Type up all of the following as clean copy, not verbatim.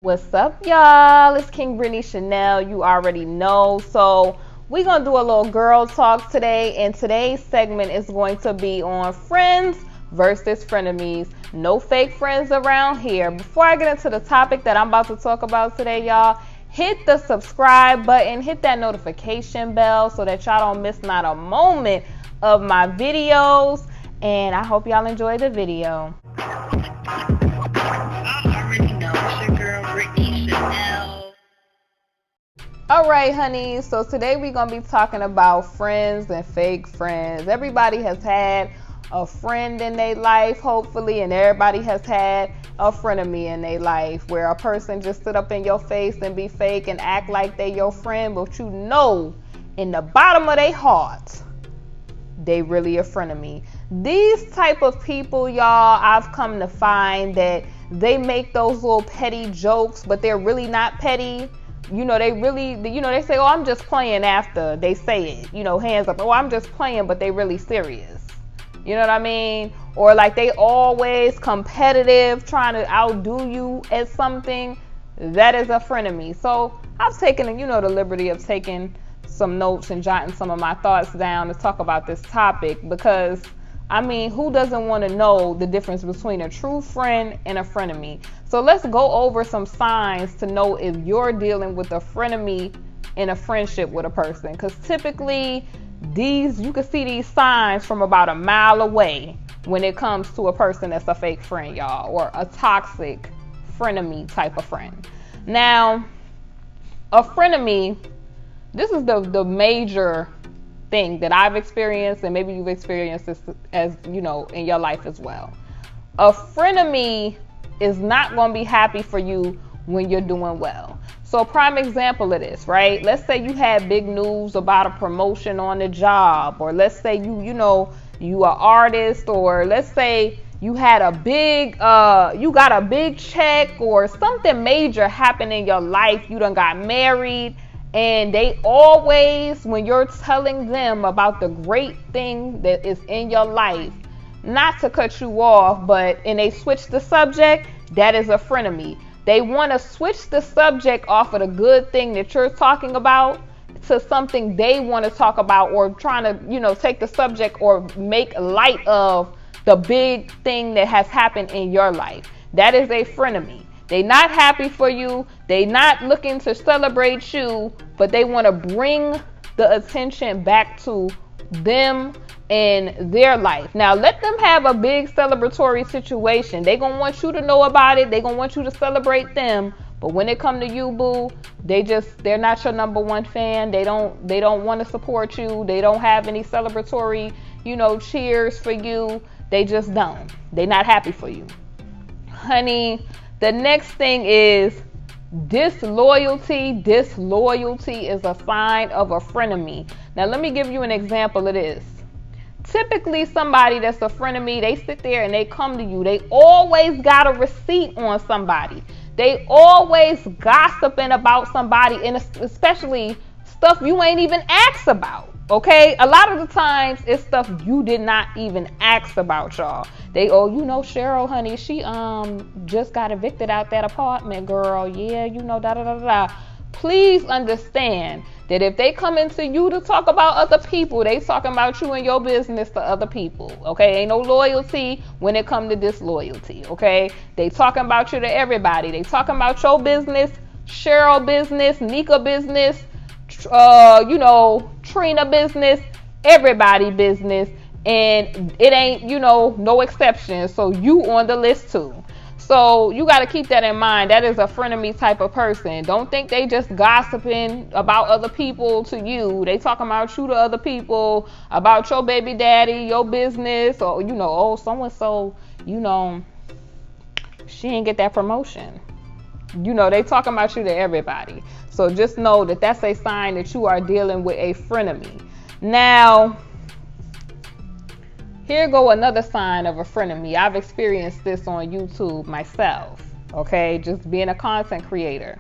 What's up, y'all? It's KingBritneyChanel. You already know. So we're going to do a little girl talk today. And today's segment is going to be on friends versus frenemies. No fake friends around here. Before I get into the topic that I'm about to talk about today, y'all, hit the subscribe button. Hit that notification bell so that y'all don't miss not a moment of my videos. And I hope y'all enjoy the video. Alright, honey, so today we're going to be talking about friends and fake friends. Everybody has had a friend in their life, hopefully, and everybody has had a frenemy in their life where a person just sit up in your face and be fake and act like they your friend, but you know in the bottom of their heart, they really a frenemy. These type of people, y'all, I've come to find that they make those little petty jokes, but they're really not petty. You know, they say, oh, I'm just playing after they say it, hands up. Oh, I'm just playing, but they really serious. You know what I mean? Or like they always competitive, trying to outdo you at something. That is a frenemy. So I've taken, the liberty of taking some notes and jotting some of my thoughts down to talk about this topic because, who doesn't want to know the difference between a true friend and a frenemy? So let's go over some signs to know if you're dealing with a frenemy in a friendship with a person. Because typically, you can see these signs from about a mile away when it comes to a person that's a fake friend, y'all, or a toxic frenemy type of friend. Now, a frenemy, this is the major thing that I've experienced, and maybe you've experienced this as in your life as well. A frenemy is not going to be happy for you when you're doing well. So prime example of this, right? Let's say you had big news about a promotion on the job, or let's say you are artist, or let's say you had a big you got a big check or something major happened in your life. You done got married. And they always, when you're telling them about the great thing that is in your life, not to cut you off, and they switch the subject, that is a frenemy. They want to switch the subject off of the good thing that you're talking about to something they want to talk about, or trying to, take the subject or make light of the big thing that has happened in your life. That is a frenemy. They not happy for you. They not looking to celebrate you, but they want to bring the attention back to them and their life. Now, let them have a big celebratory situation. They gonna want you to know about it. They gonna want you to celebrate them. But when it come to you, boo, they're not your number one fan. They don't want to support you. They don't have any celebratory, cheers for you. They just don't. They not happy for you, honey. The next thing is disloyalty. Disloyalty is a sign of a frenemy. Now, let me give you an example of this. Typically, somebody that's a frenemy, they sit there and they come to you. They always got a receipt on somebody. They always gossiping about somebody, and especially stuff you ain't even asked about. Okay, a lot of the times it's stuff you did not even ask about, y'all. Cheryl, honey, she just got evicted out that apartment, girl. Yeah, da da da da. Please understand that if they come into you to talk about other people, they talking about you and your business to other people. Okay, ain't no loyalty when it come to disloyalty. Okay, they talking about you to everybody. They talking about your business, Cheryl business, Nika business, Trina business, everybody business, and it ain't, no exception. So you on the list too. So you got to keep that in mind. That is a frenemy type of person. Don't think they just gossiping about other people to you. They talking about you to other people, about your baby daddy, your business, or, oh, so-and-so, she didn't get that promotion. They talking about you to everybody. So just know that that's a sign that you are dealing with a frenemy. Now, here go another sign of a frenemy. I've experienced this on YouTube myself. Okay, just being a content creator.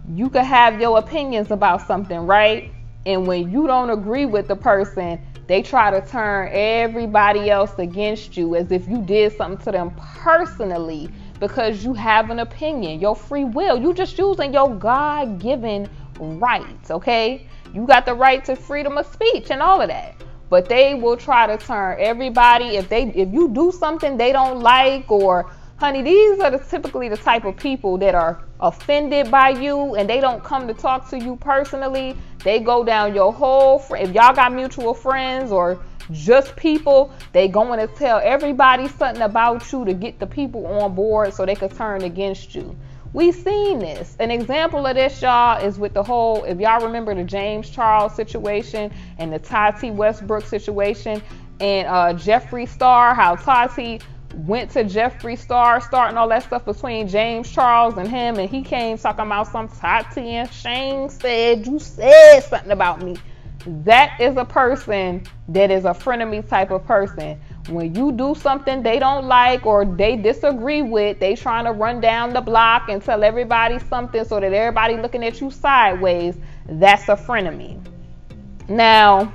You could have your opinions about something, right? And when you don't agree with the person, they try to turn everybody else against you as if you did something to them personally because you have an opinion, your free will. You just using your God-given rights, okay? You got the right to freedom of speech and all of that. But they will try to turn everybody, if you do something they don't like, or honey, these are typically the type of people that are offended by you and they don't come to talk to you personally. They go down your whole, if y'all got mutual friends or just people, they going to tell everybody something about you to get the people on board so they could turn against you. We've seen this. An example of this, y'all, is with the whole, if y'all remember the James Charles situation and the Tati Westbrook situation and Jeffree Star, how Tati went to Jeffree Star, starting all that stuff between James Charles and him, and he came talking about some Tati and Shane said, you said something about me. That is a person that is a frenemy type of person. When you do something they don't like or they disagree with, they trying to run down the block and tell everybody something so that everybody looking at you sideways. That's a frenemy. Now,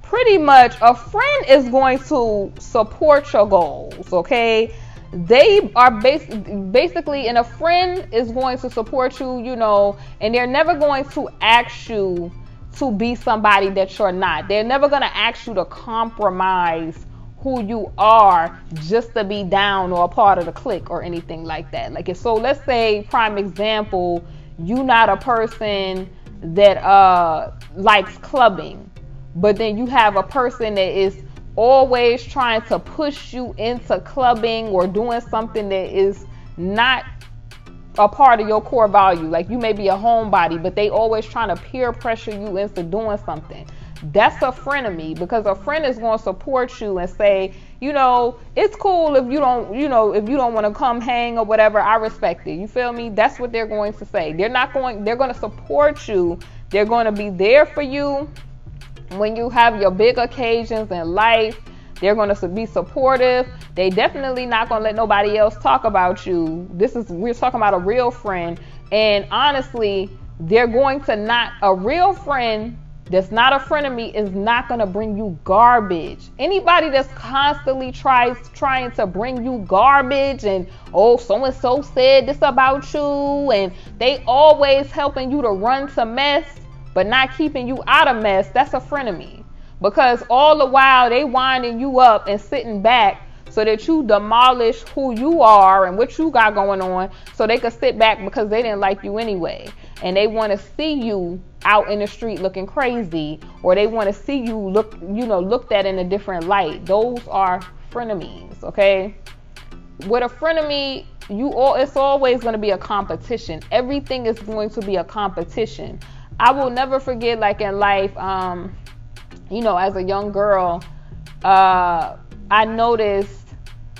pretty much a friend is going to support your goals, okay? They are basically, and a friend is going to support you, you know, and they're never going to ask you to be somebody that you're not. They're never going to ask you to compromise who you are just to be down or a part of the clique or anything like that. Like, so let's say, prime example, you not a person that likes clubbing, but then you have a person that is always trying to push you into clubbing or doing something that is not a part of your core value. Like, you may be a homebody, but they always trying to peer pressure you into doing something. That's a frenemy, because a friend is going to support you and say, you know, it's cool if you don't, you know, if you don't want to come hang or whatever, I respect it. You feel me? That's what they're going to say. They're going to support you. They're going to be there for you when you have your big occasions in life. They're going to be supportive. They definitely not going to let nobody else talk about you. We're talking about a real friend. And honestly, they're going to not, a real friend that's not a frenemy is not going to bring you garbage. Anybody that's constantly trying to bring you garbage and, oh, so-and-so said this about you, and they always helping you to run to mess, but not keeping you out of mess, that's a frenemy. Because all the while they winding you up and sitting back so that you demolish who you are and what you got going on, so they could sit back because they didn't like you anyway. And they want to see you out in the street looking crazy, or they want to see you looked at in a different light. Those are frenemies, okay? With a frenemy, it's always going to be a competition. Everything is going to be a competition. I will never forget, like in life, as a young girl, I noticed,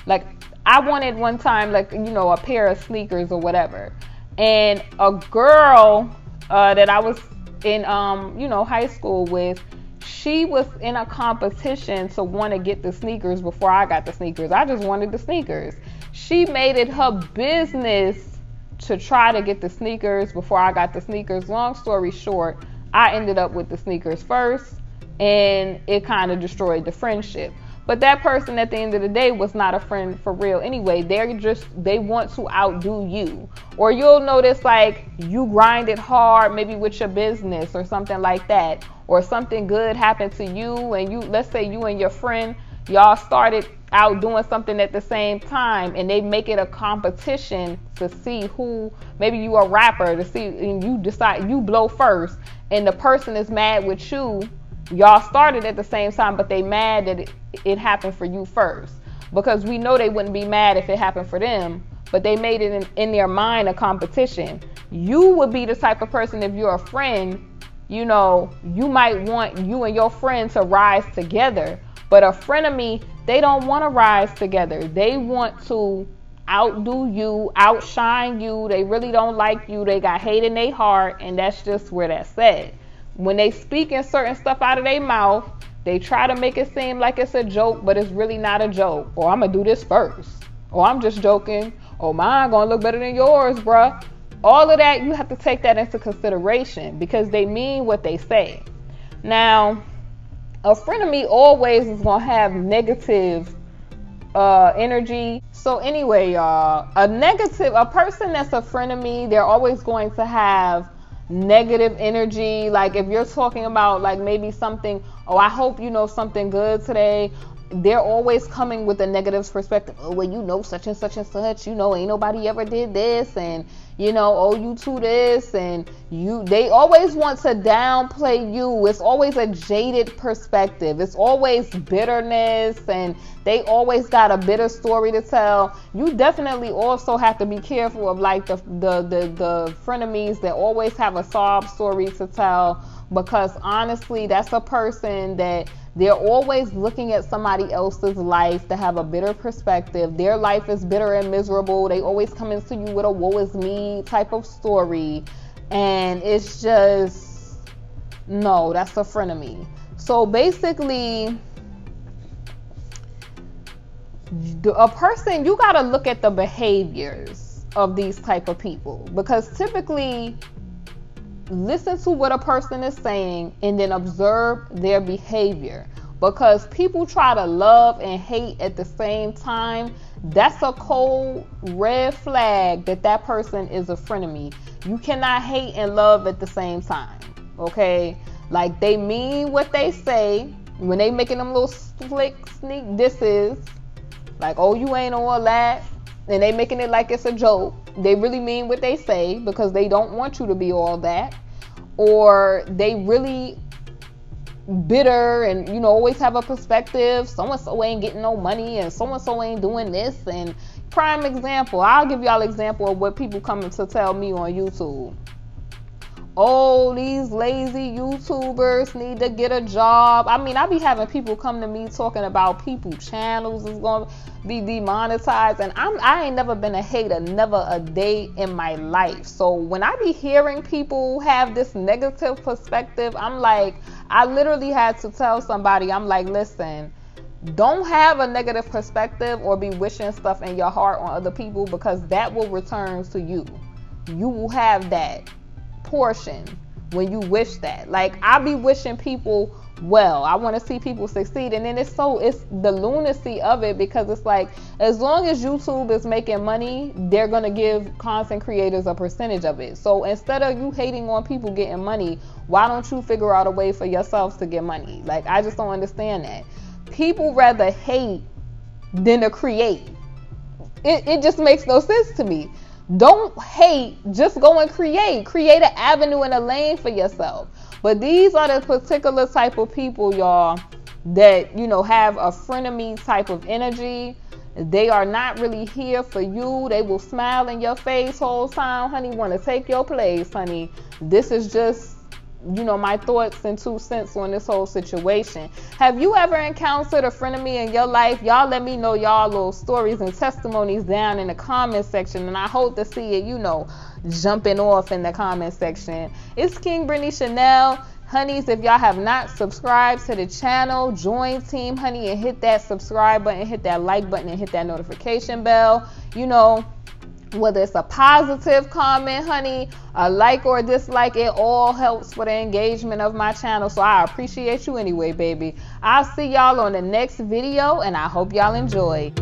like, I wanted one time, like, a pair of sneakers or whatever. And a girl that I was in, high school with, she was in a competition to want to get the sneakers before I got the sneakers. I just wanted the sneakers. She made it her business to try to get the sneakers before I got the sneakers. Long story short, I ended up with the sneakers first, and it kind of destroyed the friendship. But that person at the end of the day was not a friend for real anyway. They want to outdo you. Or you'll notice, like, you grinded hard maybe with your business or something like that, or something good happened to you, and let's say you and your friend, y'all started out doing something at the same time, and they make it a competition to see who, maybe you a rapper, to see, and you decide you blow first, and the person is mad with you. Y'all started at the same time, but they mad that it happened for you first, because we know they wouldn't be mad if it happened for them, but they made it in their mind a competition. You would be the type of person, if you're a friend, you might want you and your friend to rise together. But a frenemy, they don't want to rise together. They want to outdo you, outshine you. They really don't like you. They got hate in their heart, and that's just where that's at. When they speaking certain stuff out of their mouth, they try to make it seem like it's a joke, but it's really not a joke. Or I'm going to do this first. Or I'm just joking. Or mine going to look better than yours, bruh. All of that, you have to take that into consideration, because they mean what they say. Now, a frenemy always is going to have negative energy. So anyway, y'all, a person that's a frenemy, they're always going to have negative energy. Like if you're talking about like maybe something, oh, I hope you know something good today, they're always coming with a negative perspective. Oh, well, you know, such and such and such, you know, ain't nobody ever did this, and you know, oh, you to this, and they always want to downplay you. It's always a jaded perspective. It's always bitterness, and they always got a bitter story to tell. You definitely also have to be careful of like the frenemies that always have a sob story to tell, because honestly, that's a person that they're always looking at somebody else's life to have a bitter perspective. Their life is bitter and miserable. They always come into you with a woe is me type of story. And it's just, no, that's a frenemy. So basically, a person, you got to look at the behaviors of these type of people, because typically, listen to what a person is saying and then observe their behavior, because people try to love and hate at the same time. That's a cold red flag that person is a frenemy. You cannot hate and love at the same time, okay? Like, they mean what they say when they making them little slick sneak disses, like, oh, you ain't all that, and they making it like it's a joke. They really mean what they say because they don't want you to be all that. Or they really bitter and, you know, always have a perspective. So-and-so ain't getting no money, and so-and-so ain't doing this. And prime example, I'll give y'all an example of what people coming to tell me on YouTube. Oh, these lazy YouTubers need to get a job. I mean, I be having people come to me talking about people channels is going to be demonetized, and I ain't never been a hater, never a day in my life. So when I be hearing people have this negative perspective, I'm like, I literally had to tell somebody, I'm like, listen, don't have a negative perspective or be wishing stuff in your heart on other people, because that will return to you. You will have that portion when you wish that. Like, I be wishing people well. I want to see people succeed, and then it's the lunacy of it, because it's like, as long as YouTube is making money, they're gonna give content creators a percentage of it. So instead of you hating on people getting money, why don't you figure out a way for yourselves to get money? Like, I just don't understand that. People rather hate than to create. It just makes no sense to me. Don't hate, just go and create an avenue and a lane for yourself. But these are the particular type of people, y'all, that, you know, have a frenemy type of energy. They are not really here for you. They will smile in your face whole time, honey, want to take your place, honey. This is just, you know, my thoughts and 2 cents on this whole situation. Have you ever encountered a frenemy in your life? Y'all let me know y'all little stories and testimonies down in the comment section, and I hope to see it, you know, jumping off in the comment section. It's KingBritneyChanel. Honeys, if y'all have not subscribed to the channel, join Team Honey and hit that subscribe button, hit that like button, and hit that notification bell. You know, whether it's a positive comment, honey, a like or a dislike, it all helps for the engagement of my channel. So I appreciate you anyway, baby. I'll see y'all on the next video, and I hope y'all enjoy.